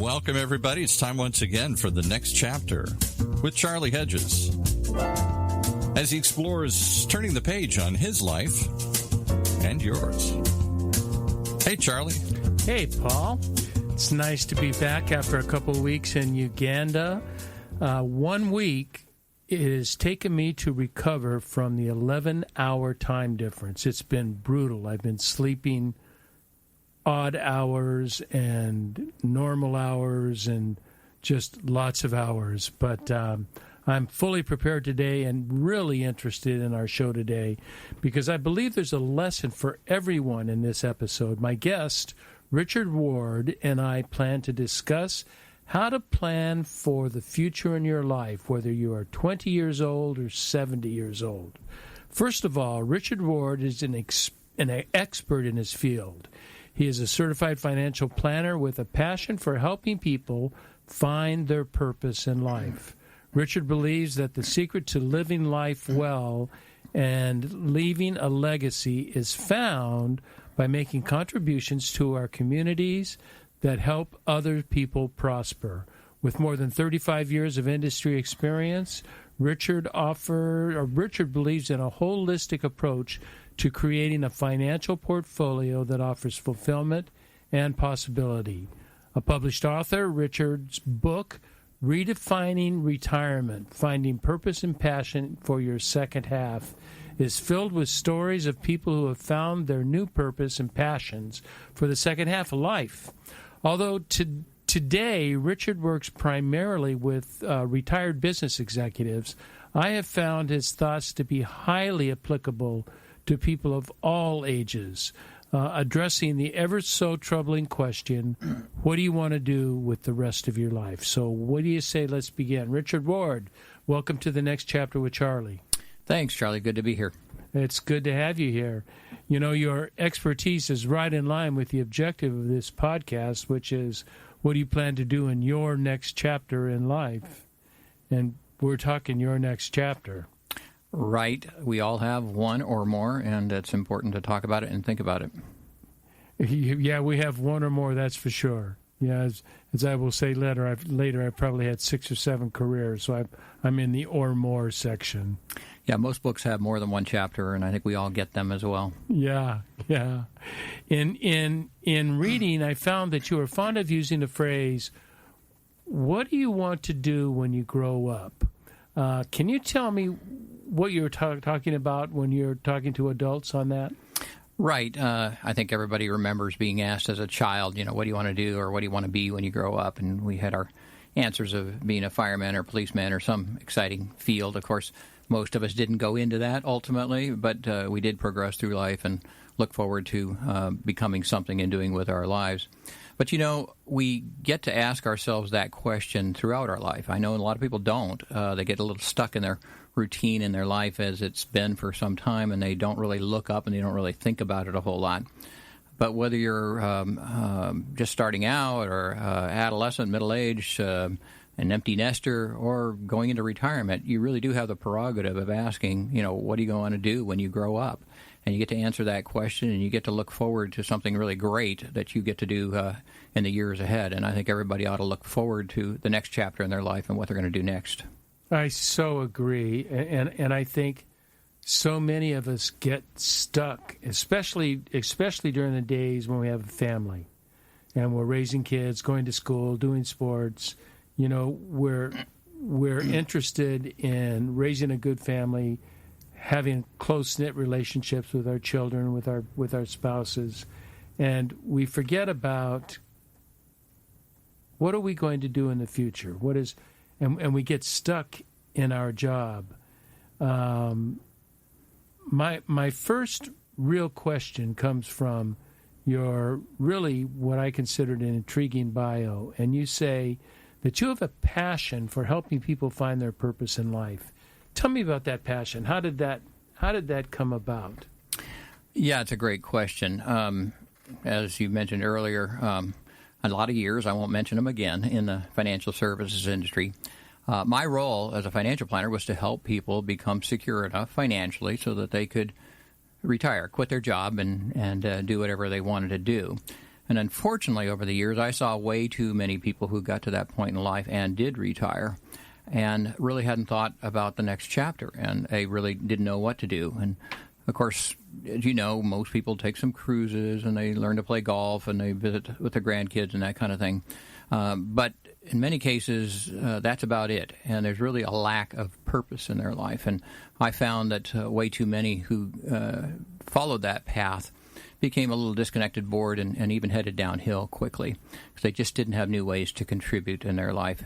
Welcome, everybody. It's time once again for the next chapter with Charlie Hedges as he explores turning the page on his life and yours. Hey, Charlie. Hey, Paul. It's nice to be back after a couple of weeks in Uganda. 1 week it has taken me to recover from the 11-hour time difference. It's been brutal. I've been sleeping odd hours and normal hours and just lots of hours. But I'm fully prepared today and really interested in our show today because I believe there's a lesson for everyone in this episode. My guest, Richard Ward, and I plan to discuss how to plan for the future in your life, whether you are 20 years old or 70 years old. First of all, Richard Ward is an expert in his field. He is a certified financial planner with a passion for helping people find their purpose in life. Richard believes that the secret to living life well and leaving a legacy is found by making contributions to our communities that help other people prosper. With more than 35 years of industry experience, Richard believes in a holistic approach to creating a financial portfolio that offers fulfillment and possibility. A published author, Richard's book, Redefining Retirement, Finding Purpose and Passion for Your Second Half, is filled with stories of people who have found their new purpose and passions for the second half of life. Although today Richard works primarily with retired business executives, I have found his thoughts to be highly applicable to people of all ages, addressing the ever-so-troubling question, what do you want to do with the rest of your life? So what do you say? Let's begin. Richard Ward, welcome to the next chapter with Charlie. Thanks, Charlie. Good to be here. It's good to have you here. You know, your expertise is right in line with the objective of this podcast, which is what do you plan to do in your next chapter in life? And we're talking your next chapter. Right. We all have one or more, and it's important to talk about it and think about it. Yeah, we have one or more, that's for sure. Yeah, as I will say later, I've probably had 6 or 7 careers, so I'm in the or more section. Yeah, most books have more than one chapter, and I think we all get them as well. Yeah. In reading, I found that you are fond of using the phrase, what do you want to do when you grow up? Can you tell me what you're talking about when you're talking to adults on that? Right. I think everybody remembers being asked as a child, what do you want to do or what do you want to be when you grow up? And we had our answers of being a fireman or policeman or some exciting field. Of course, most of us didn't go into that ultimately, but we did progress through life and look forward to becoming something and doing with our lives. But, we get to ask ourselves that question throughout our life. I know a lot of people don't. They get a little stuck in their routine in their life as it's been for some time, and they don't really look up and they don't really think about it a whole lot. But whether you're just starting out or adolescent, middle-aged, an empty nester, or going into retirement, you really do have the prerogative of asking, what are you going to do when you grow up? And you get to answer that question, and you get to look forward to something really great that you get to do in the years ahead. And I think everybody ought to look forward to the next chapter in their life and what they're going to do next. I so agree. And I think so many of us get stuck, especially during the days when we have a family and we're raising kids, going to school, doing sports. We're interested in raising a good family, having close-knit relationships with our children, with our spouses, and we forget about what are we going to do in the future? And we get stuck in our job. My first real question comes from your really what I considered an intriguing bio, and you say that you have a passion for helping people find their purpose in life. Tell me about that passion. How did that come about? Yeah, it's a great question. As you mentioned earlier, a lot of years, I won't mention them again, in the financial services industry. My role as a financial planner was to help people become secure enough financially so that they could retire, quit their job, and do whatever they wanted to do. And unfortunately, over the years, I saw way too many people who got to that point in life and did retire and really hadn't thought about the next chapter, and they really didn't know what to do. And, of course, as you know, most people take some cruises and they learn to play golf and they visit with their grandkids and that kind of thing. But in many cases, that's about it, and there's really a lack of purpose in their life. And I found that way too many who followed that path became a little disconnected, bored, and even headed downhill quickly because they just didn't have new ways to contribute in their life.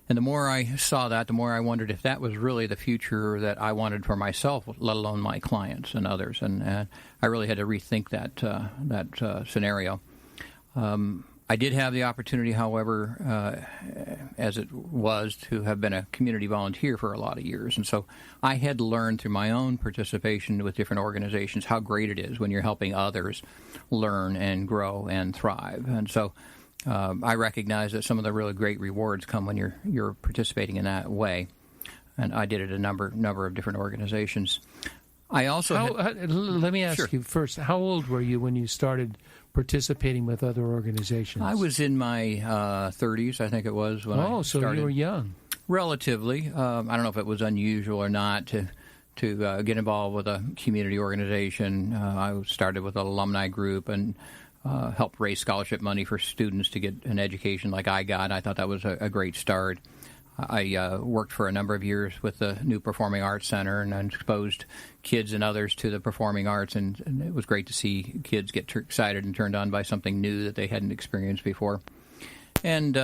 And the more I saw that, the more I wondered if that was really the future that I wanted for myself, let alone my clients and others. And I really had to rethink that scenario. I did have the opportunity, however, as it was, to have been a community volunteer for a lot of years. And so I had learned through my own participation with different organizations how great it is when you're helping others learn and grow and thrive. And so I recognize that some of the really great rewards come when you're participating in that way. And I did it at a number of different organizations. I also let me ask Sure. you first, how old were you when you started participating with other organizations? I was in my 30s, I think it was, when I started. So you were young. Relatively. I don't know if it was unusual or not to get involved with a community organization. I started with an alumni group and helped raise scholarship money for students to get an education like I got. I thought that was a great start. I worked for a number of years with the New Performing Arts Center and exposed kids and others to the performing arts, and it was great to see kids get excited and turned on by something new that they hadn't experienced before. And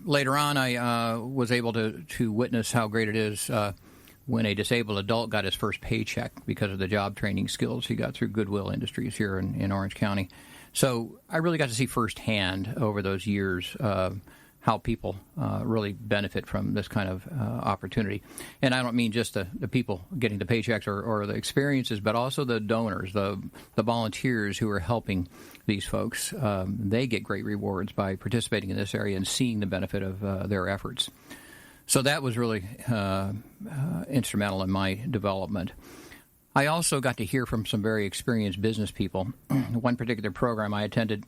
later on, I was able to witness how great it is when a disabled adult got his first paycheck because of the job training skills he got through Goodwill Industries here in Orange County. So I really got to see firsthand over those years how people really benefit from this kind of opportunity. And I don't mean just the people getting the paychecks or the experiences, but also the donors, the volunteers who are helping these folks. They get great rewards by participating in this area and seeing the benefit of their efforts. So that was really instrumental in my development. I also got to hear from some very experienced business people. One particular program I attended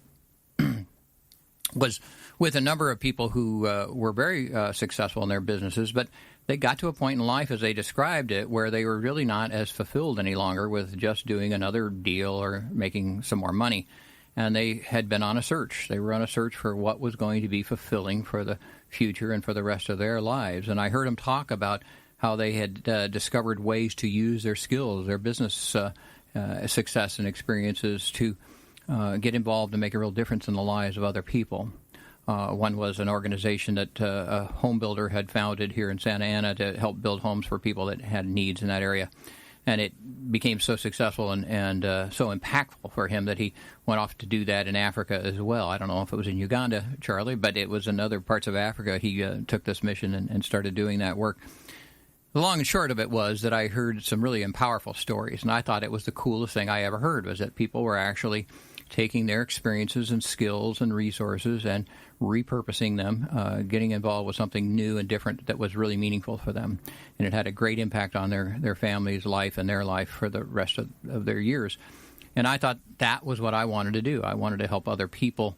was with a number of people who were very successful in their businesses, but they got to a point in life, as they described it, where they were really not as fulfilled any longer with just doing another deal or making some more money. And they had been on a search. They were on a search for what was going to be fulfilling for the future and for the rest of their lives. And I heard them talk about how they had discovered ways to use their skills, their business success and experiences to get involved and make a real difference in the lives of other people. One was an organization that a home builder had founded here in Santa Ana to help build homes for people that had needs in that area. And it became so successful and so impactful for him that he went off to do that in Africa as well. I don't know if it was in Uganda, Charlie, but it was in other parts of Africa. He took this mission and started doing that work. The long and short of it was that I heard some really powerful stories, and I thought it was the coolest thing I ever heard, was that people were actually taking their experiences and skills and resources and repurposing them, getting involved with something new and different that was really meaningful for them. And it had a great impact on their family's life and their life for the rest of their years. And I thought that was what I wanted to do. I wanted to help other people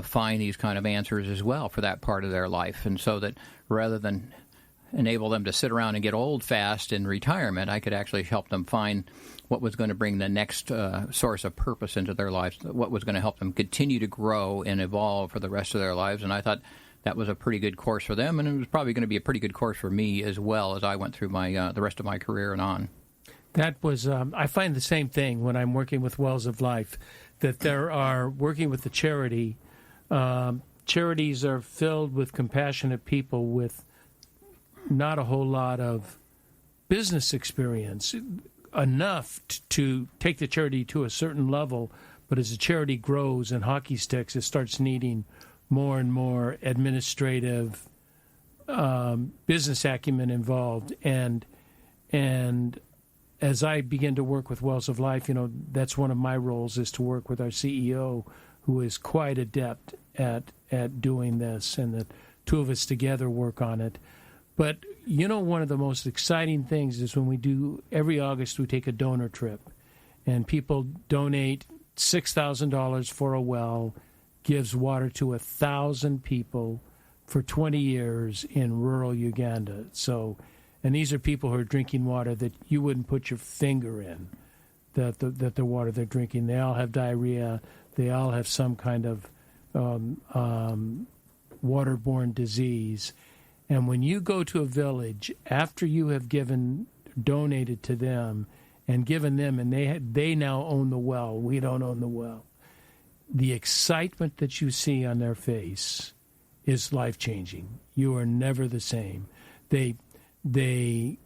find these kind of answers as well for that part of their life. And so that rather than enable them to sit around and get old fast in retirement, I could actually help them find what was going to bring the next source of purpose into their lives, what was going to help them continue to grow and evolve for the rest of their lives. And I thought that was a pretty good course for them, and it was probably going to be a pretty good course for me as well as I went through my the rest of my career and on. That was, I find the same thing when I'm working with Wells of Life, that there are, working with the charity, charities are filled with compassionate people with not a whole lot of business experience, enough to take the charity to a certain level, but as the charity grows and hockey sticks, it starts needing more and more administrative business acumen involved. And as I begin to work with Wells of Life, that's one of my roles, is to work with our CEO, who is quite adept at doing this, and the two of us together work on it. But, one of the most exciting things is when we do, every August we take a donor trip, and people donate $6,000 for a well, gives water to 1,000 people for 20 years in rural Uganda. So, and these are people who are drinking water that you wouldn't put your finger in, that the water they're drinking. They all have diarrhea. They all have some kind of waterborne disease. And when you go to a village, after you have donated to them and given them, and they now own the well, we don't own the well, the excitement that you see on their face is life-changing. You are never the same. They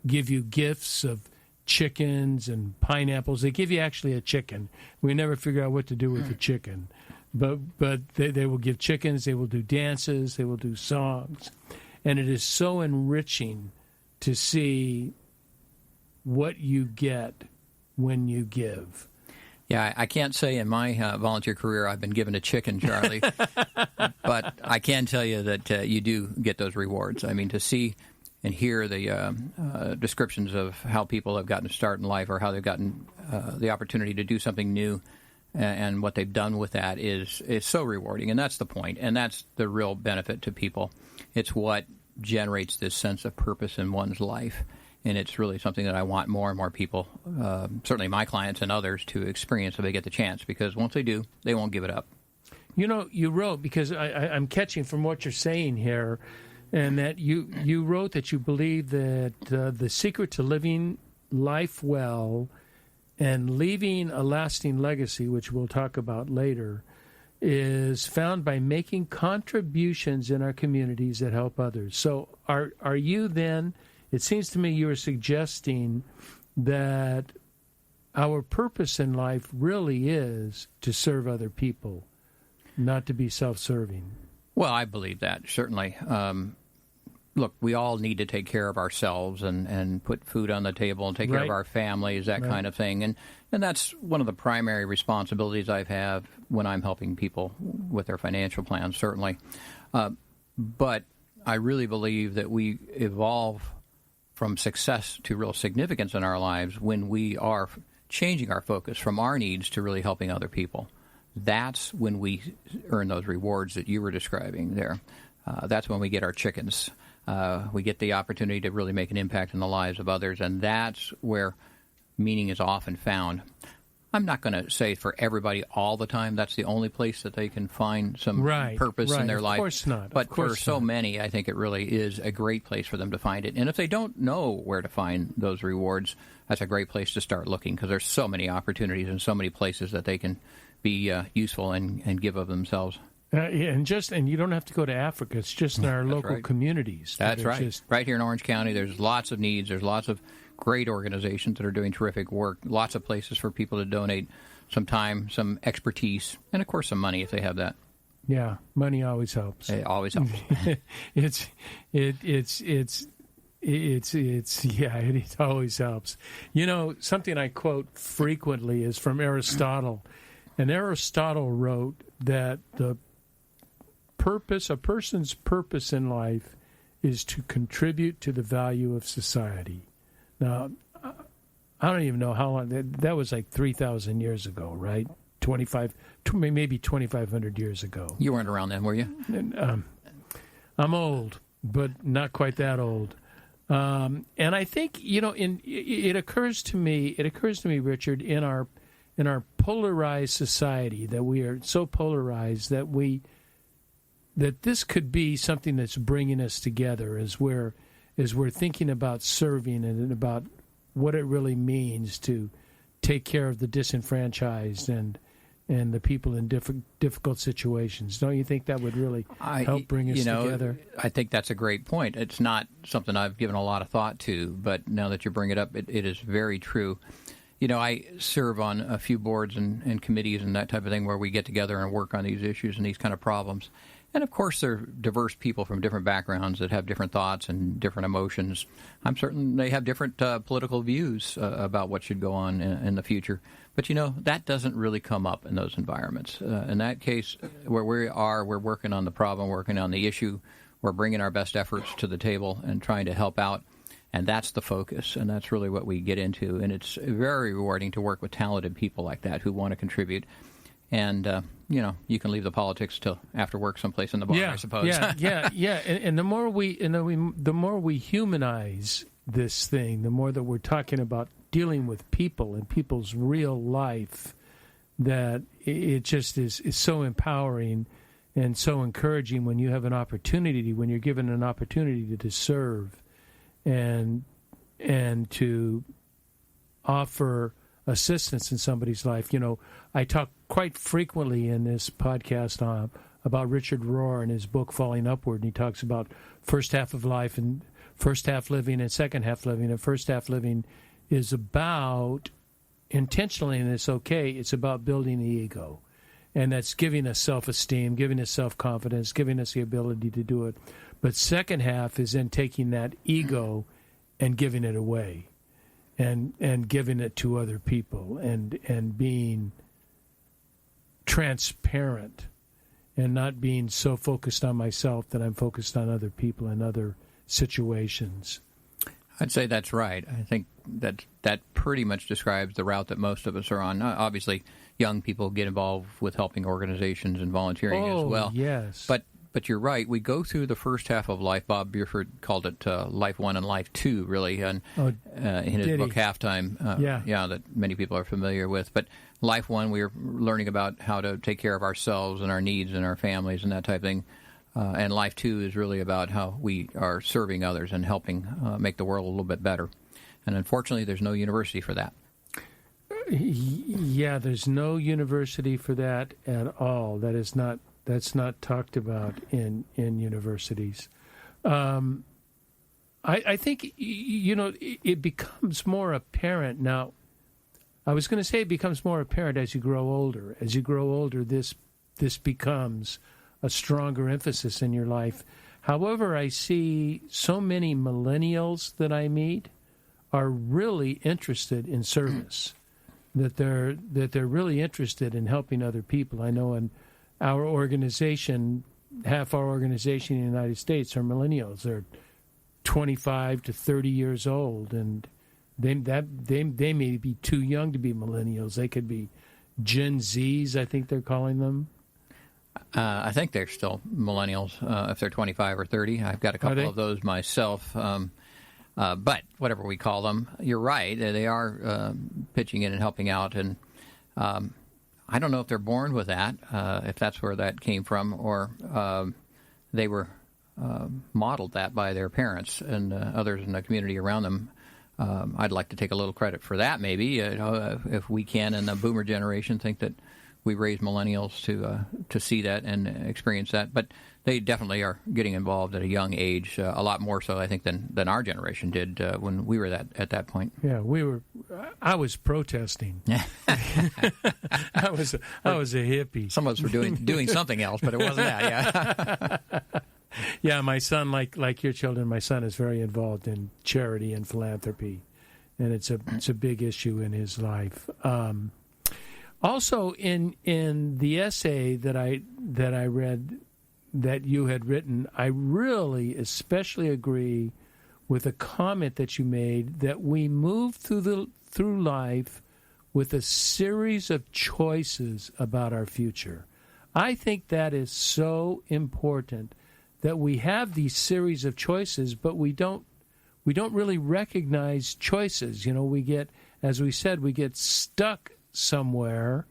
give you gifts of chickens and pineapples. They give you actually a chicken. We never figure out what to do with the chicken. But they will give chickens, they will do dances, they will do songs. And it is so enriching to see what you get when you give. Yeah, I can't say in my volunteer career I've been given a chicken, Charlie, but I can tell you that you do get those rewards. I mean, to see and hear the descriptions of how people have gotten a start in life or how they've gotten the opportunity to do something new and what they've done with that is so rewarding. And that's the point, and that's the real benefit to people. It's what generates this sense of purpose in one's life. And it's really something that I want more and more people, certainly my clients and others, to experience if they get the chance. Because once they do, they won't give it up. You know, you wrote, because I'm catching from what you're saying here, and that you wrote that you believe that the secret to living life well and leaving a lasting legacy, which we'll talk about later, is found by making contributions in our communities that help others. So are you then... It seems to me you are suggesting that our purpose in life really is to serve other people, not to be self-serving. Well, I believe that, certainly. Look, we all need to take care of ourselves and put food on the table and take care of our families, that kind of thing. And that's one of the primary responsibilities I have when I'm helping people with their financial plans, certainly. But I really believe that we evolve from success to real significance in our lives when we are changing our focus from our needs to really helping other people. That's when we earn those rewards that you were describing there. That's when we get our chickens. We get the opportunity to really make an impact in the lives of others, and that's where meaning is often found. I'm not going to say for everybody all the time that's the only place that they can find some purpose in their life. Of course not. But for so many, I think it really is a great place for them to find it. And if they don't know where to find those rewards, that's a great place to start looking, because there's so many opportunities and so many places that they can be useful and give of themselves. And you don't have to go to Africa. It's just in our local communities. That's right. Right here in Orange County, there's lots of needs. There's lots of great organizations that are doing terrific work. Lots of places for people to donate some time, some expertise, and of course some money if they have that. Yeah, money always helps. It always helps. It always helps. You know, something I quote frequently is from Aristotle, and Aristotle wrote that a person's purpose in life is to contribute to the value of society. Now, I don't even know how long, that was like 3,000 years ago, right? Maybe 2,500 years ago. You weren't around then, were you? And, I'm old, but not quite that old. And I think, you know, it occurs to me, Richard, in our polarized society, that we are so polarized that this could be something that's bringing us together as we're thinking about serving and about what it really means to take care of the disenfranchised and the people in difficult situations. Don't you think that would really help bring us together? I think that's a great point. It's not something I've given a lot of thought to, but now that you bring it up, it is very true. You know, I serve on a few boards and committees and that type of thing where we get together and work on these issues and these kind of problems. And, of course, there are diverse people from different backgrounds that have different thoughts and different emotions. I'm certain they have different political views about what should go on in the future. But, you know, that doesn't really come up in those environments. In that case, where we're working on the problem, working on the issue. We're bringing our best efforts to the table and trying to help out. And that's the focus, and that's really what we get into. And it's very rewarding to work with talented people like that who want to contribute. And you can leave the politics till after work someplace in the bar, I suppose. Yeah. And the more we humanize this thing, the more that we're talking about dealing with people and people's real life, that it just is so empowering and so encouraging when you have an opportunity, when you're given an opportunity to serve and to offer assistance in somebody's life. I talk quite frequently in this podcast about Richard Rohr and his book Falling Upward, and he talks about first half of life and first half living and second half living. And first half living is about, intentionally, and it's okay, it's about building the ego. And that's giving us self-esteem, giving us self-confidence, giving us the ability to do it. But second half is in taking that ego and giving it away and giving it to other people and being transparent and not being so focused on myself that I'm focused on other people and other situations. I'd say that's right. I think that pretty much describes the route that most of us are on. Obviously, young people get involved with helping organizations and volunteering as well. Yes. But you're right. We go through the first half of life. Bob Buford called it Life 1 and Life 2, really, and in his book Halftime, that many people are familiar with. But Life 1, we're learning about how to take care of ourselves and our needs and our families and that type of thing. And Life 2 is really about how we are serving others and helping make the world a little bit better. And unfortunately, there's no university for that. Yeah, there's no university for that at all. That's not talked about in universities. I think, it becomes more apparent now. I was going to say it becomes more apparent as you grow older. As you grow older, this becomes a stronger emphasis in your life. However, I see so many millennials that I meet are really interested in service, that they're really interested in helping other people. I know in our organization, half our organization in the United States are millennials. They're 25 to 30 years old, and they may be too young to be millennials. They could be Gen Zs, I think they're calling them. I think they're still millennials if they're 25 or 30. I've got a couple of those myself. But whatever we call them, you're right. They are pitching in and helping out. And I don't know if they're born with that, if that's where that came from, or they were modeled that by their parents and others in the community around them. I'd like to take a little credit for that, maybe, if we can, in the boomer generation, think that we raised millennials to see that and experience that. But they definitely are getting involved at a young age, a lot more so, I think, than our generation did when we were at that point. Yeah, I was protesting. I was a hippie. Some of us were doing something else, but it wasn't that. Yeah. Yeah, my son, like your children, my son is very involved in charity and philanthropy, and it's a big issue in his life. Also, in the essay that I read that you had written, I really especially agree with a comment that you made that we move through life with a series of choices about our future. I think that is so important, that we have these series of choices, but we don't really recognize choices. We get, as we said, we get stuck somewhere,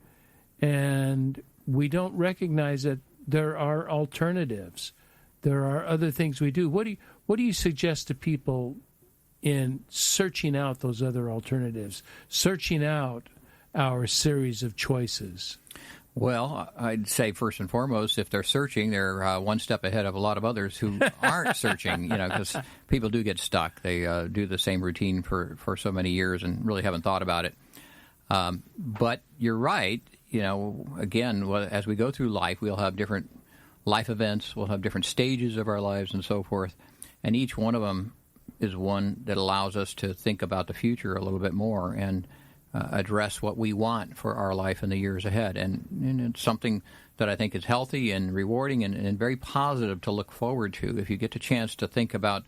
and we don't recognize that there are alternatives. There are other things we do. What do you suggest to people in searching out those other alternatives, searching out our series of choices? Well, I'd say first and foremost, if they're searching, they're one step ahead of a lot of others who aren't searching, because people do get stuck. They do the same routine for so many years and really haven't thought about it. But you're right. Again, as we go through life, we'll have different life events. We'll have different stages of our lives and so forth. And each one of them is one that allows us to think about the future a little bit more and address what we want for our life in the years ahead. And it's something that I think is healthy and rewarding and very positive to look forward to. If you get the chance to think about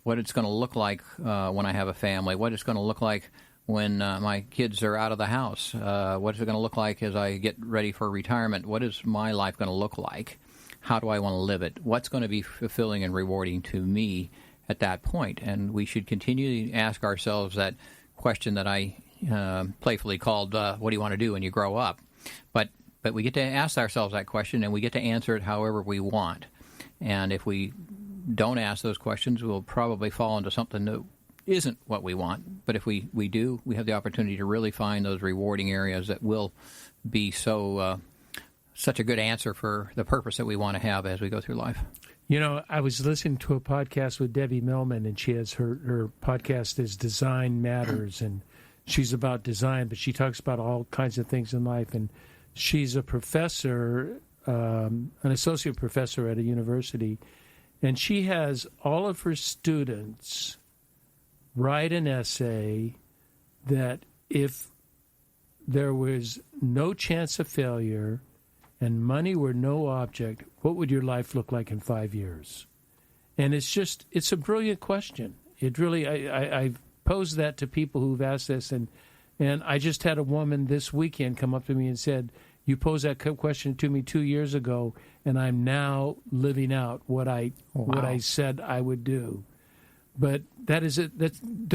what it's going to look like when I have a family, what it's going to look like when my kids are out of the house? What is it going to look like as I get ready for retirement? What is my life going to look like? How do I want to live it? What's going to be fulfilling and rewarding to me at that point? And we should continue to ask ourselves that question that I playfully called, what do you want to do when you grow up? But we get to ask ourselves that question, and we get to answer it however we want. And if we don't ask those questions, we'll probably fall into something that isn't what we want. But if we do, we have the opportunity to really find those rewarding areas that will be such a good answer for the purpose that we want to have as we go through life. You know, I was listening to a podcast with Debbie Millman, and she has her podcast is Design Matters, and she's about design, but she talks about all kinds of things in life. And she's a professor, an associate professor at a university, and she has all of her students write an essay that if there was no chance of failure and money were no object, what would your life look like in 5 years? And it's a brilliant question. It really, I've posed that to people who've asked this, and I just had a woman this weekend come up to me and said, you posed that question to me 2 years ago, and I'm now living out what I said I would do. But don't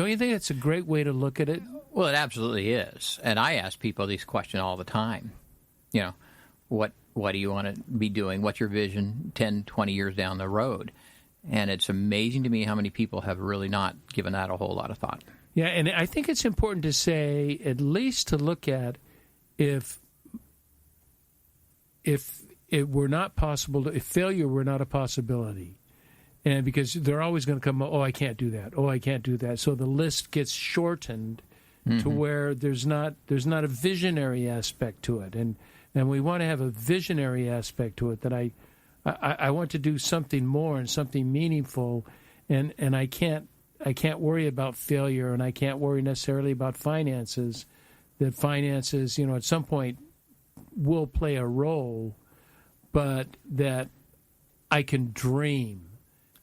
you think that's a great way to look at it? Well, it absolutely is. And I ask people these questions all the time. You know, what do you want to be doing? What's your vision 10, 20 years down the road? And it's amazing to me how many people have really not given that a whole lot of thought. Yeah, and I think it's important to say, at least to look at if it were not possible, if failure were not a possibility. And because they're always going to come, oh, I can't do that. Oh, I can't do that. So the list gets shortened to where there's not a visionary aspect to it. And we want to have a visionary aspect to it, that I want to do something more and something meaningful, and I can't worry about failure, and I can't worry necessarily about finances. That finances, at some point will play a role, but that I can dream.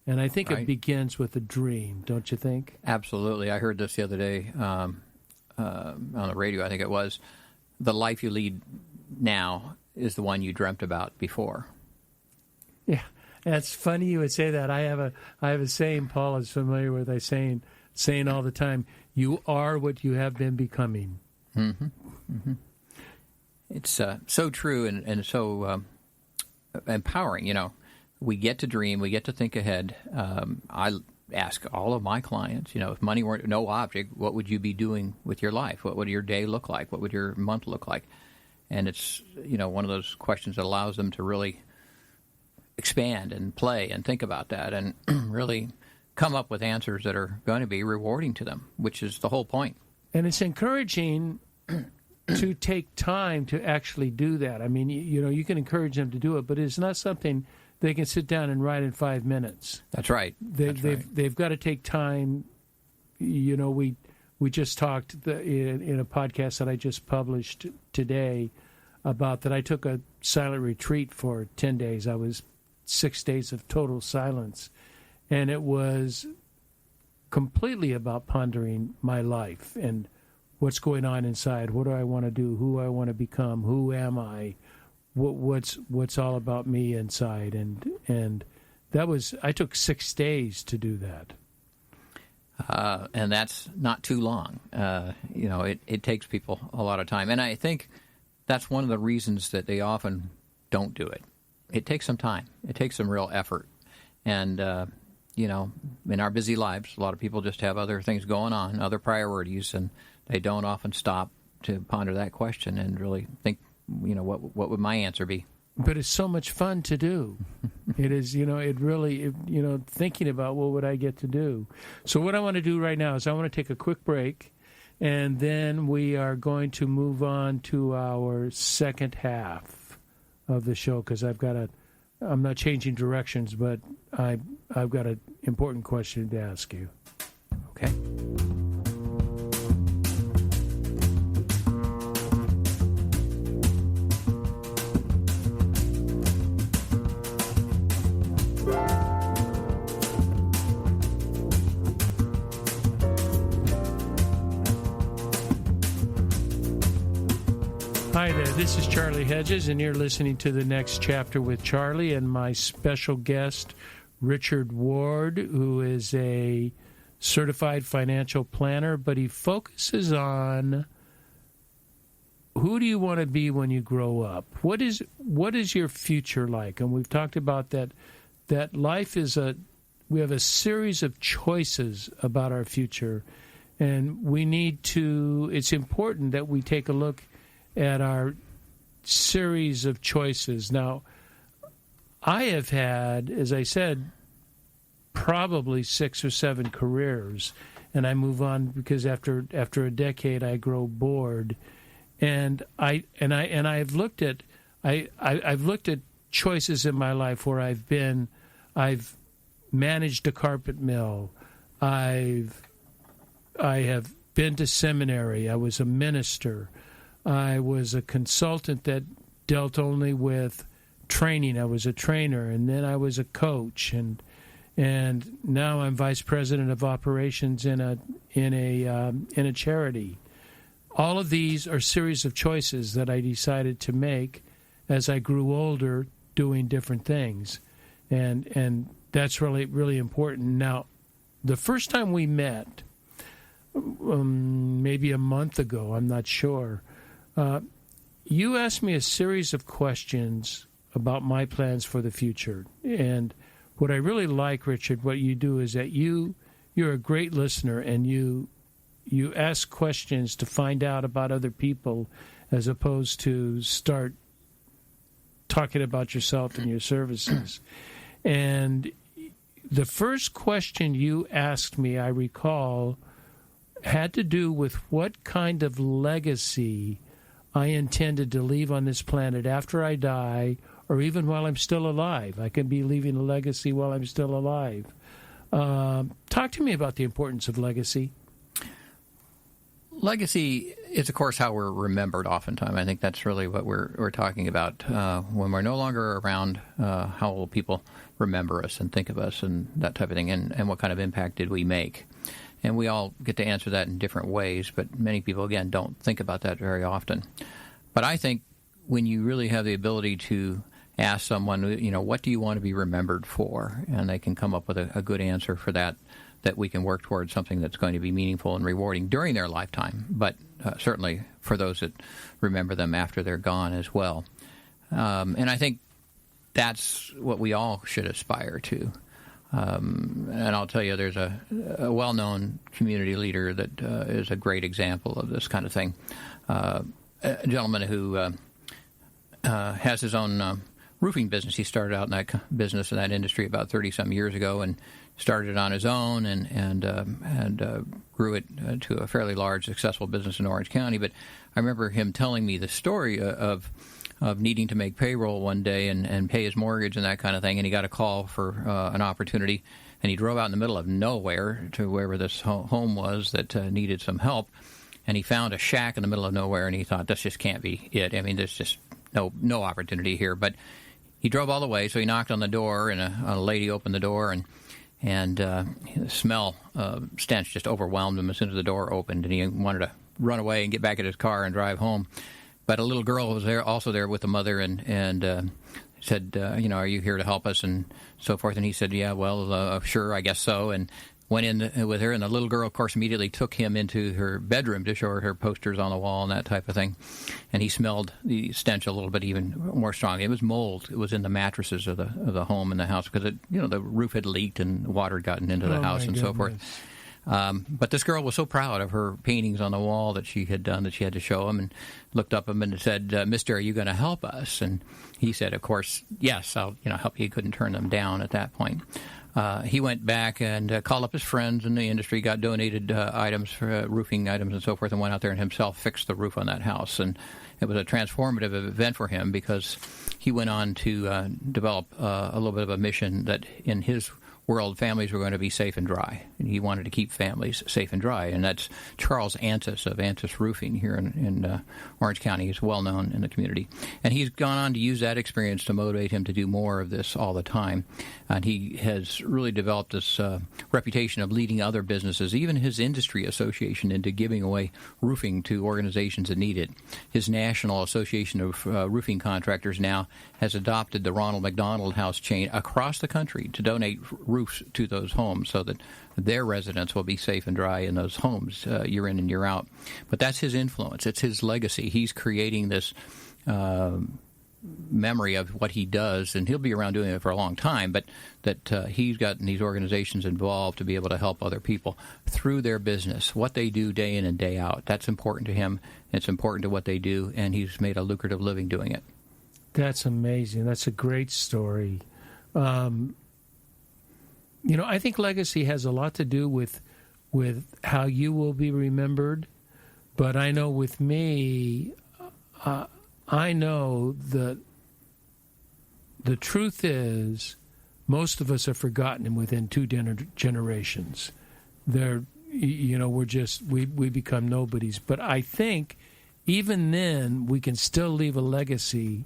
And I think It begins with a dream, don't you think? Absolutely. I heard this the other day on the radio, I think it was. The life you lead now is the one you dreamt about before. Yeah, that's funny you would say that. I have a saying Paul is familiar with. saying all the time, you are what you have been becoming. Mm-hmm. Mm-hmm. It's so true and so empowering, We get to dream. We get to think ahead. I ask all of my clients, if money weren't no object, what would you be doing with your life? What would your day look like? What would your month look like? And it's, one of those questions that allows them to really expand and play and think about that and really come up with answers that are going to be rewarding to them, which is the whole point. And it's encouraging to take time to actually do that. I mean, you can encourage them to do it, but it's not something they can sit down and write in 5 minutes. That's right. They've got to take time. We just talked in a podcast that I just published today about that I took a silent retreat for 10 days. I was 6 days of total silence, and it was completely about pondering my life and what's going on inside. What do I want to do? Who I want to become? Who am I? What's all about me inside? And that was, I took 6 days to do that. And that's not too long. It takes people a lot of time. And I think that's one of the reasons that they often don't do it. It takes some time. It takes some real effort. And, in our busy lives, a lot of people just have other things going on, other priorities, and they don't often stop to ponder that question and really think, what would my answer be? But it's so much fun to do. It is, it really, thinking about what would I get to do. So what I want to do right now is I want to take a quick break, and then we are going to move on to our second half of the show, because I'm not changing directions, but I've got an important question to ask you. Okay. Hi there, this is Charlie Hedges, and you're listening to The Next Chapter with Charlie and my special guest, Richard Ward, who is a certified financial planner, but he focuses on who do you want to be when you grow up? What is your future like? And we've talked about that life is we have a series of choices about our future, and it's important that we take a look at our series of choices. Now, I have had, as I said, probably 6 or 7 careers, and I move on because after a decade I grow bored, and I've looked at choices in my life where I've managed a carpet mill, I have been to seminary, I was a minister, I was a consultant that dealt only with training. I was a trainer, and then I was a coach, and now I'm vice president of operations in a charity. All of these are series of choices that I decided to make as I grew older, doing different things, and that's really, really important. Now, the first time we met, maybe a month ago, I'm not sure. You asked me a series of questions about my plans for the future. And what I really like, Richard, what you do is that you're a great listener, and you ask questions to find out about other people as opposed to start talking about yourself and your services. And the first question you asked me, I recall, had to do with what kind of legacy I intended to leave on this planet after I die, or even while I'm still alive. I can be leaving a legacy while I'm still alive. Talk to me about the importance of legacy. Legacy is, of course, how we're remembered oftentimes. I think that's really what we're talking about. When we're no longer around, how will people remember us and think of us and that type of thing, and what kind of impact did we make? And we all get to answer that in different ways, but many people, again, don't think about that very often. But I think when you really have the ability to ask someone, what do you want to be remembered for? And they can come up with a good answer for that we can work towards something that's going to be meaningful and rewarding during their lifetime, but certainly for those that remember them after they're gone as well. And I think that's what we all should aspire to. And I'll tell you, there's a well-known community leader that is a great example of this kind of thing. A gentleman who has his own roofing business. He started out in that business, in that industry, about 30-some years ago, and started it on his own and grew it to a fairly large, successful business in Orange County. But I remember him telling me the story of needing to make payroll one day and pay his mortgage and that kind of thing, and he got a call for an opportunity, and he drove out in the middle of nowhere to wherever this home was that needed some help, and he found a shack in the middle of nowhere, and he thought, this just can't be it. I mean, there's just no opportunity here. But he drove all the way, so he knocked on the door, and a lady opened the door, and the smell stench just overwhelmed him as soon as the door opened, and he wanted to run away and get back in his car and drive home. But a little girl was also there with the mother, and said, are you here to help us, and so forth. And he said, yeah, well, sure, I guess so, and went in with her. And the little girl, of course, immediately took him into her bedroom to show her posters on the wall and that type of thing. And he smelled the stench a little bit even more strongly. It was mold. It was in the mattresses of the home and the house because the roof had leaked and water had gotten into the house and so forth. But this girl was so proud of her paintings on the wall that she had done that she had to show him, and looked up him and said, Mister, are you going to help us? And he said, of course, yes, I'll help you. He couldn't turn them down at that point. He went back and called up his friends in the industry, got donated items, for roofing items and so forth, and went out there and himself fixed the roof on that house. And it was a transformative event for him because he went on to develop a little bit of a mission that, in his world, families were going to be safe and dry. And he wanted to keep families safe and dry. And that's Charles Antis of Antis Roofing here in Orange County. He's well known in the community. And he's gone on to use that experience to motivate him to do more of this all the time. And he has really developed this reputation of leading other businesses, even his industry association, into giving away roofing to organizations that need it. His National Association of Roofing Contractors now has adopted the Ronald McDonald House chain across the country to donate roofs to those homes so that their residents will be safe and dry in those homes year in and year out. But that's his influence. It's his legacy. He's creating this memory of what he does, and he'll be around doing it for a long time, but that he's gotten these organizations involved to be able to help other people through their business, what they do day in and day out. That's important to him. It's important to what they do, and he's made a lucrative living doing it. That's amazing. That's a great story. I think legacy has a lot to do with how you will be remembered. But I know with me, I know that the truth is most of us are forgotten within 2 generations. We become nobodies. But I think even then we can still leave a legacy,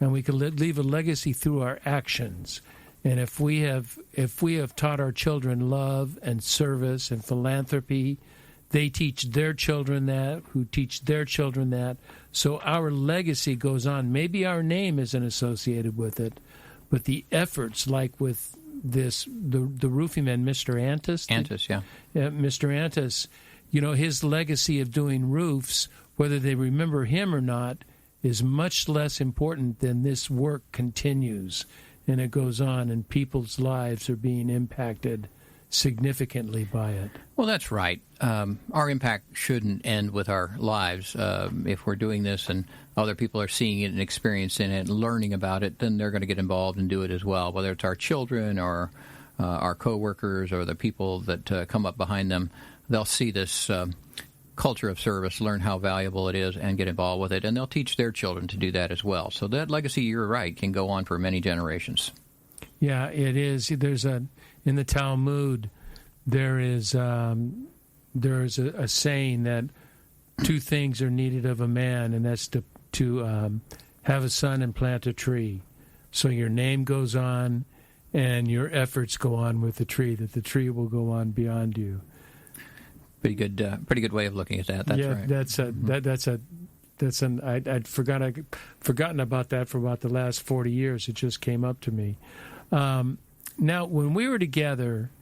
and we can leave a legacy through our actions. And if we have taught our children love and service and philanthropy, they teach their children that, who teach their children that. So our legacy goes on. Maybe our name isn't associated with it, but the efforts, like with the roofing man, Mr. Antis. Antis, yeah. Mr. Antis, his legacy of doing roofs, whether they remember him or not, is much less important than this work continues. And it goes on, and people's lives are being impacted significantly by it. Well, that's right. Our impact shouldn't end with our lives. If we're doing this and other people are seeing it and experiencing it and learning about it, then they're going to get involved and do it as well, whether it's our children or our coworkers or the people that come up behind them. They'll see this culture of service, learn how valuable it is, and get involved with it, and they'll teach their children to do that as well. So that legacy, you're right, can go on for many generations. Yeah, it is. In the Talmud, there is a saying that 2 things are needed of a man, and that's to have a son and plant a tree. So your name goes on, and your efforts go on with the tree, that the tree will go on beyond you. Pretty good way of looking at that. That's right. I'd forgotten about that for about the last 40 years. It just came up to me. Now, when we were together,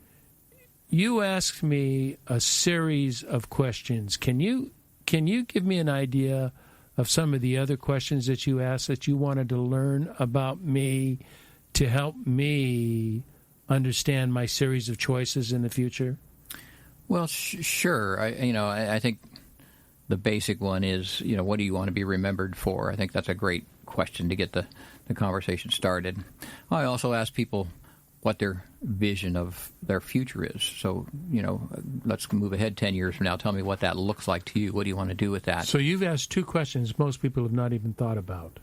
you asked me a series of questions. Can you give me an idea of some of the other questions that you asked that you wanted to learn about me to help me understand my series of choices in the future? Well, sure. I think the basic one is, what do you want to be remembered for? I think that's a great question to get the conversation started. I also ask people what their vision of their future is. So, let's move ahead 10 years from now. Tell me what that looks like to you. What do you want to do with that? So you've asked 2 questions most people have not even thought about.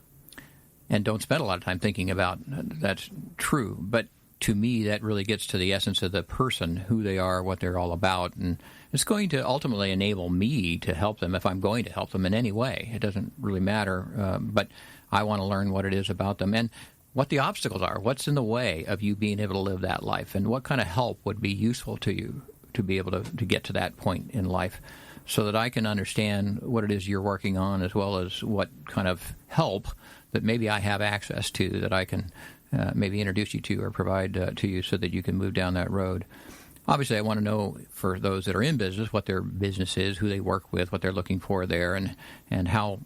And don't spend a lot of time thinking about. That's true. But to me, that really gets to the essence of the person, who they are, what they're all about. And it's going to ultimately enable me to help them if I'm going to help them in any way. It doesn't really matter. But I want to learn what it is about them and what the obstacles are, what's in the way of you being able to live that life, and what kind of help would be useful to you to be able to get to that point in life, so that I can understand what it is you're working on, as well as what kind of help that maybe I have access to that I can maybe introduce you to or provide to you so that you can move down that road. Obviously, I want to know, for those that are in business, what their business is, who they work with, what they're looking for there, and how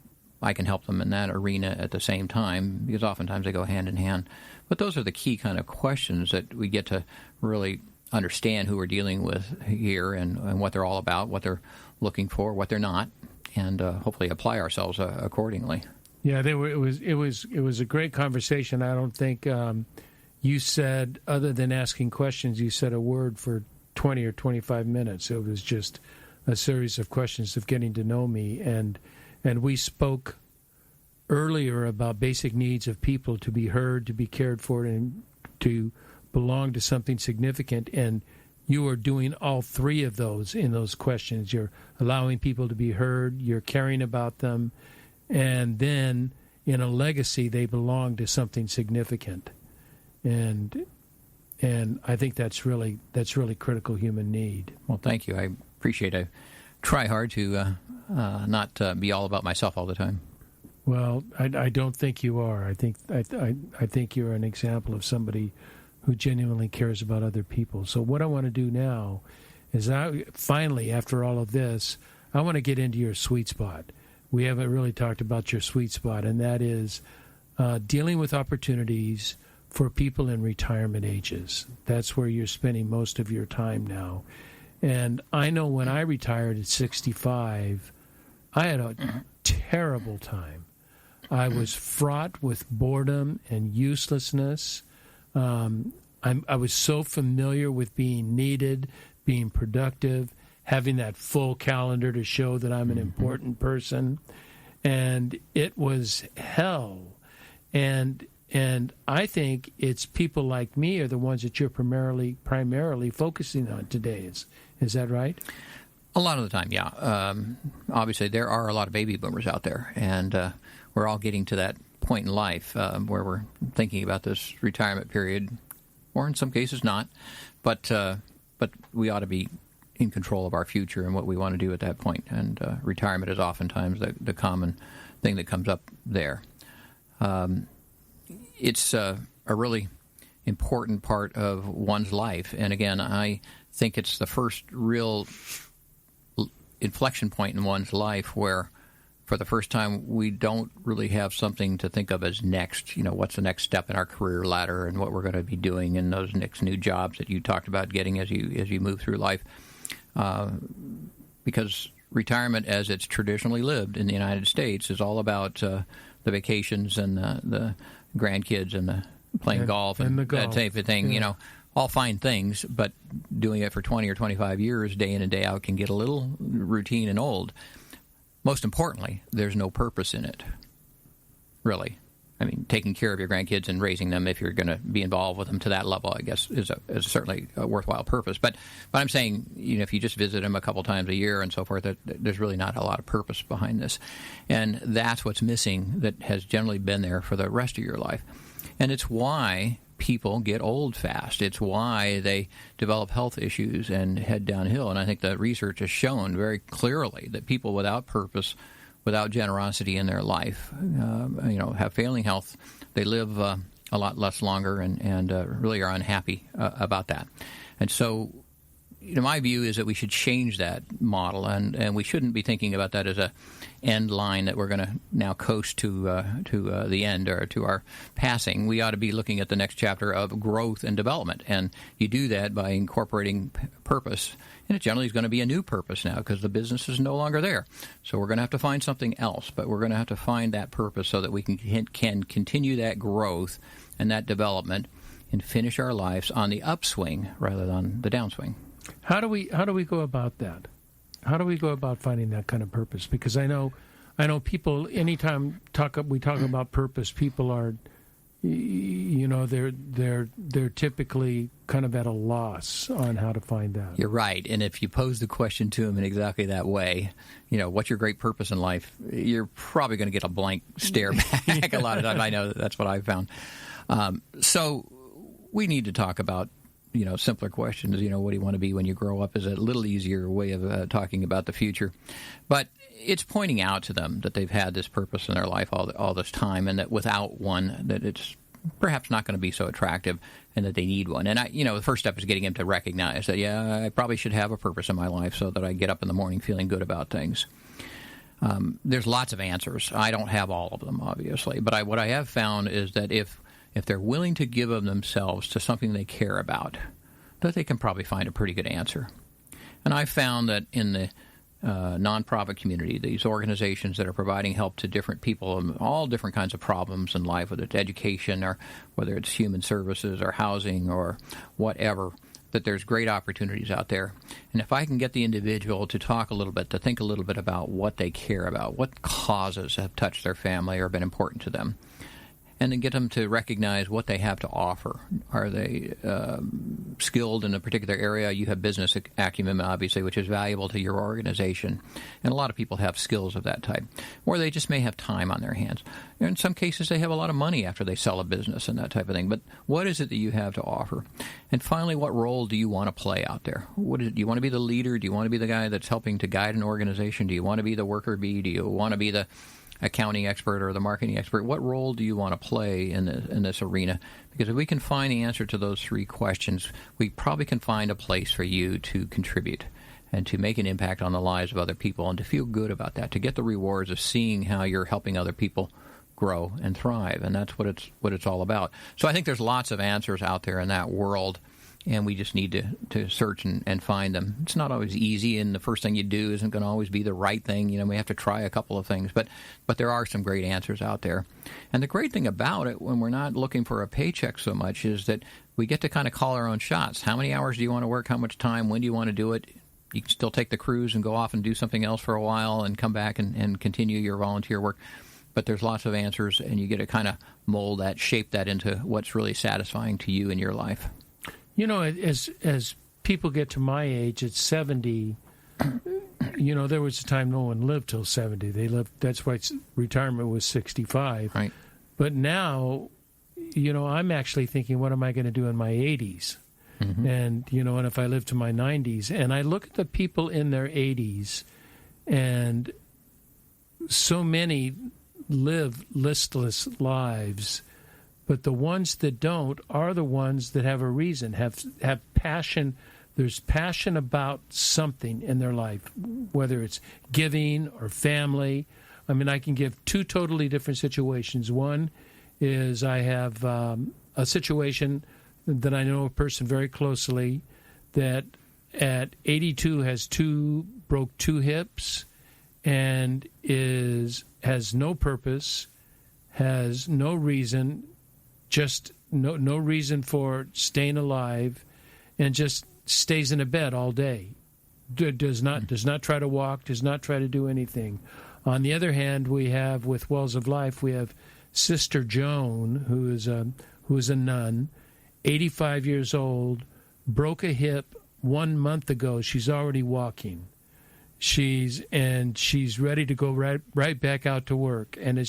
I can help them in that arena at the same time, because oftentimes they go hand in hand. But those are the key kind of questions that we get to really understand who we're dealing with here and what they're all about, what they're looking for, what they're not, and hopefully apply ourselves accordingly. Yeah, it was a great conversation. I don't think you said, other than asking questions, you said a word for 20 or 25 minutes. It was just a series of questions of getting to know me, and we spoke earlier about basic needs of people to be heard, to be cared for, and to belong to something significant, and you are doing all three of those in those questions. You're allowing people to be heard, you're caring about them, and then in a legacy, they belong to something significant. And I think that's really critical human need. Well, thank you. I appreciate it. I try hard to not be all about myself all the time. Well, I don't think you are. I think you're an example of somebody who genuinely cares about other people. So what I want to do now is, finally, after all of this, I want to get into your sweet spot. We haven't really talked about your sweet spot, and that is dealing with opportunities for people in retirement ages. That's where you're spending most of your time now. And I know when I retired at 65, I had a terrible time. I was fraught with boredom and uselessness. I was so familiar with being needed, being productive, having that full calendar to show that I'm an important person, and it was hell. And I think it's people like me are the ones that you're primarily focusing on today. Is that right? A lot of the time, yeah. Obviously, there are a lot of baby boomers out there, and we're all getting to that point in life where we're thinking about this retirement period, or in some cases not. But we ought to be in control of our future and what we want to do at that point. And retirement is oftentimes the common thing that comes up there. It's a really important part of one's life. And again, I think it's the first real inflection point in one's life where, for the first time, we don't really have something to think of as next. You know, what's the next step in our career ladder and what we're going to be doing in those next new jobs that you talked about getting as you move through life. Because retirement, as it's traditionally lived in the United States, is all about the vacations and the grandkids and the playing golf and that type of thing. Yeah. You know, all fine things, but doing it for 20 or 25 years, day in and day out, can get a little routine and old. Most importantly, there's no purpose in it, really. I mean, taking care of your grandkids and raising them, if you're going to be involved with them to that level, I guess, is certainly a worthwhile purpose. But I'm saying, you know, if you just visit them a couple times a year and so forth, that there's really not a lot of purpose behind this. And that's what's missing that has generally been there for the rest of your life. And it's why people get old fast. It's why they develop health issues and head downhill. And I think the research has shown very clearly that people without purpose, without generosity in their life, have failing health. They live a lot less longer and really are unhappy about that. And so, you know, my view is that we should change that model, and we shouldn't be thinking about that as a end line that we're going to now coast to the end or to our passing. We ought to be looking at the next chapter of growth and development, and you do that by incorporating purpose. And it generally is going to be a new purpose now because the business is no longer there. So we're going to have to find something else, but we're going to have to find that purpose so that we can continue that growth and that development and finish our lives on the upswing rather than the downswing. How do we go about that? How do we go about finding that kind of purpose? Because I know people. Anytime we talk about purpose, people are, you know, they're typically kind of at a loss on how to find that. You're right, and if you pose the question to them in exactly that way, you know, what's your great purpose in life? You're probably going to get a blank stare back a lot of times. I know that's what I've found. So we need to talk about, you know, simpler questions. You know, what do you want to be when you grow up is a little easier way of talking about the future. But it's pointing out to them that they've had this purpose in their life all this time, and that without one, that it's perhaps not going to be so attractive, and that they need one. And the first step is getting them to recognize that, yeah, I probably should have a purpose in my life so that I get up in the morning feeling good about things. There's lots of answers. I don't have all of them, obviously. But what I have found is that if they're willing to give of themselves to something they care about, that they can probably find a pretty good answer. And I found that in the nonprofit community, these organizations that are providing help to different people in all different kinds of problems in life, whether it's education or whether it's human services or housing or whatever, that there's great opportunities out there. And if I can get the individual to talk a little bit, to think a little bit about what they care about, what causes have touched their family or been important to them, and then get them to recognize what they have to offer. Are they skilled in a particular area? You have business acumen, obviously, which is valuable to your organization. And a lot of people have skills of that type. Or they just may have time on their hands. In some cases, they have a lot of money after they sell a business and that type of thing. But what is it that you have to offer? And finally, what role do you want to play out there? What is it? Do you want to be the leader? Do you want to be the guy that's helping to guide an organization? Do you want to be the worker bee? Do you want to be the accounting expert or the marketing expert? What role do you want to play in this arena? Because if we can find the answer to those three questions, we probably can find a place for you to contribute and to make an impact on the lives of other people and to feel good about that, to get the rewards of seeing how you're helping other people grow and thrive. And that's what it's all about. So I think there's lots of answers out there in that world, and we just need to search and find them. It's not always easy, and the first thing you do isn't going to always be the right thing. You know, we have to try a couple of things, but there are some great answers out there. And the great thing about it, when we're not looking for a paycheck so much, is that we get to kind of call our own shots. How many hours do you want to work? How much time? When do you want to do it? You can still take the cruise and go off and do something else for a while and come back and continue your volunteer work. But there's lots of answers, and you get to kind of mold that, shape that into what's really satisfying to you in your life. You know, as people get to my age, at 70, you know, there was a time no one lived till 70. They lived. That's why retirement was 65. Right. But now, you know, I'm actually thinking, what am I going to do in my 80s? Mm-hmm. And, you know, and if I live to my 90s, and I look at the people in their 80s, and so many live listless lives. But the ones that don't are the ones that have a reason, have passion. There's passion about something in their life, whether it's giving or family. I mean, I can give two totally different situations. One is I have a situation that I know a person very closely that at 82 has broke two hips and has no purpose, has no reason, just no reason for staying alive, and just stays in a bed all day. Does not try to walk, does not try to do anything. On the other hand, we have with Wells of Life, we have Sister Joan, who is a nun, 85 years old, broke a hip 1 month ago. She's already walking. She's ready to go right back out to work, and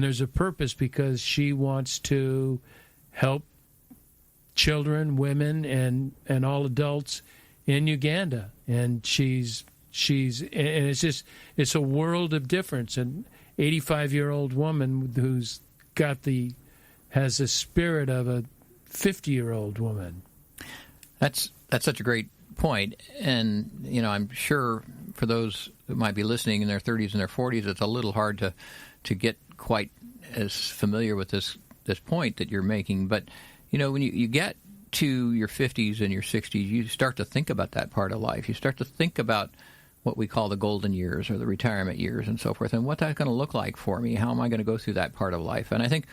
there's a purpose because she wants to help children, women, and all adults in Uganda, and it's a world of difference. An 85-year-old woman has the spirit of a 50-year-old woman. That's such a great point, and you know, I'm sure for those who might be listening in their 30s and their 40s, it's a little hard to get quite as familiar with this point that you're making. But you know, when you get to your 50s and your 60s, you start to think about that part of life. You start to think about what we call the golden years or the retirement years and so forth, and what that's going to look like for me. How am I going to go through that part of life? And I think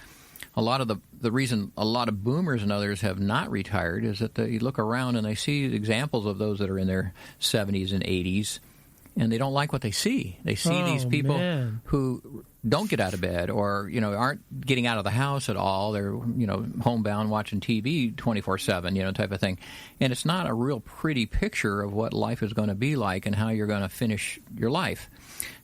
a lot of the reason a lot of boomers and others have not retired is that they look around and they see examples of those that are in their 70s and 80s, and they don't like what they see. They see these people who don't get out of bed, or you know, aren't getting out of the house at all. They're, you know, homebound watching TV 24/7, you know, type of thing. And it's not a real pretty picture of what life is going to be like and how you're going to finish your life.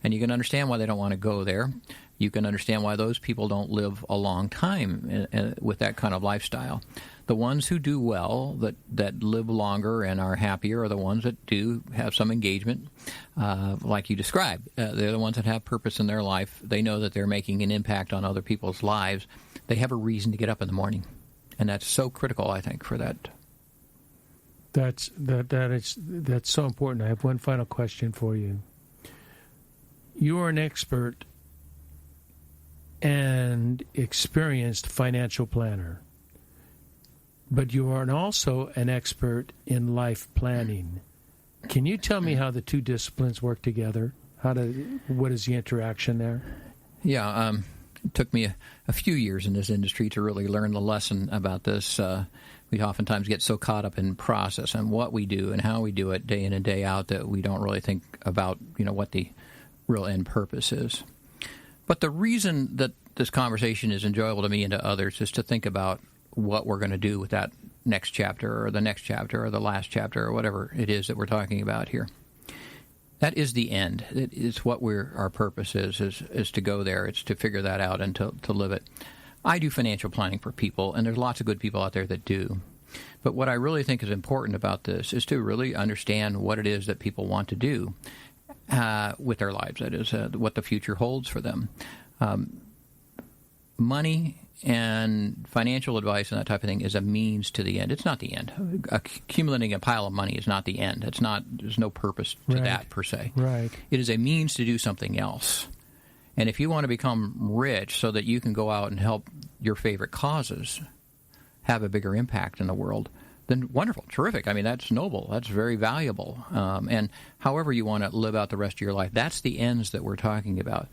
And you can understand why they don't want to go there. You can understand why those people don't live a long time with that kind of lifestyle. The ones who do well, that live longer and are happier, are the ones that do have some engagement, like you described. They're the ones that have purpose in their life. They know that they're making an impact on other people's lives. They have a reason to get up in the morning, and that's so critical, I think, for that. That's so important. I have one final question for you. You are an expert and experienced financial planner, but you are also an expert in life planning. Can you tell me how the two disciplines work together? What is the interaction there? Yeah, it took me a few years in this industry to really learn the lesson about this. We oftentimes get so caught up in process and what we do and how we do it day in and day out that we don't really think about, you know, what the real end purpose is. But the reason that this conversation is enjoyable to me and to others is to think about what we're going to do with that next chapter or the next chapter or the last chapter or whatever it is that we're talking about here. That is the end. It's what our purpose is to go there. It's to figure that out and to live it. I do financial planning for people, and there's lots of good people out there that do. But what I really think is important about this is to really understand what it is that people want to do with their lives. That is, what the future holds for them. Money and financial advice and that type of thing is a means to the end. It's not the end. Accumulating a pile of money is not the end. There's no purpose to that per se. Right. It is a means to do something else. And if you want to become rich so that you can go out and help your favorite causes have a bigger impact in the world, then wonderful, terrific. I mean, that's noble. That's very valuable. And however you want to live out the rest of your life, that's the ends that we're talking about.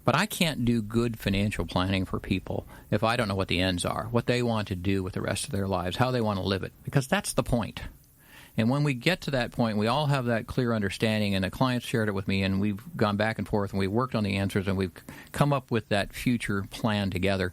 But I can't do good financial planning for people if I don't know what the ends are, what they want to do with the rest of their lives, how they want to live it, because that's the point. And when we get to that point, we all have that clear understanding, and the clients shared it with me, and we've gone back and forth, and we've worked on the answers, and we've come up with that future plan together.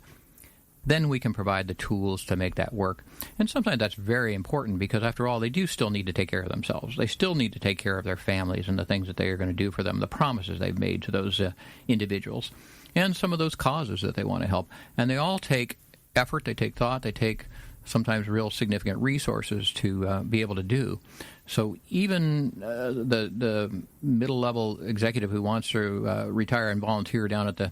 Then we can provide the tools to make that work. And sometimes that's very important because, after all, they do still need to take care of themselves. They still need to take care of their families and the things that they are going to do for them, the promises they've made to those individuals, and some of those causes that they want to help. And they all take effort, they take thought, they take sometimes real significant resources to be able to do. So even the middle-level executive who wants to retire and volunteer down at the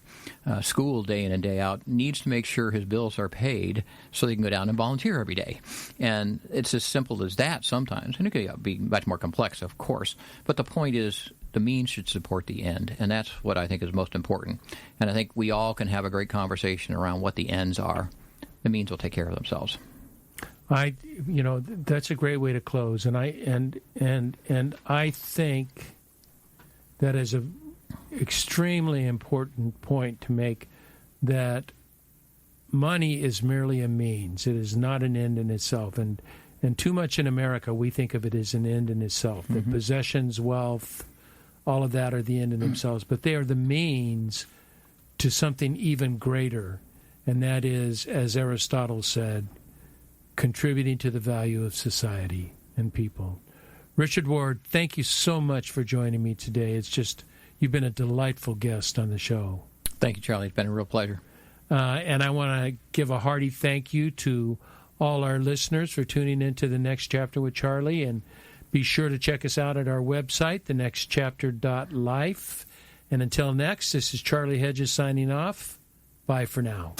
school day in and day out needs to make sure his bills are paid so they can go down and volunteer every day. And it's as simple as that sometimes. And it could be much more complex, of course. But the point is the means should support the end. And that's what I think is most important. And I think we all can have a great conversation around what the ends are. The means will take care of themselves. That's a great way to close, and I think that is an extremely important point to make. That money is merely a means; it is not an end in itself. And too much in America, we think of it as an end in itself. Mm-hmm. That possessions, wealth, all of that are the end in themselves, but they are the means to something even greater, and that is, as Aristotle said, contributing to the value of society and people. Richard Ward, thank you so much for joining me today. You've been a delightful guest on the show. Thank you, Charlie. It's been a real pleasure. And I want to give a hearty thank you to all our listeners for tuning into The Next Chapter with Charlie. And be sure to check us out at our website, thenextchapter.life. And until next, this is Charlie Hedges signing off. Bye for now.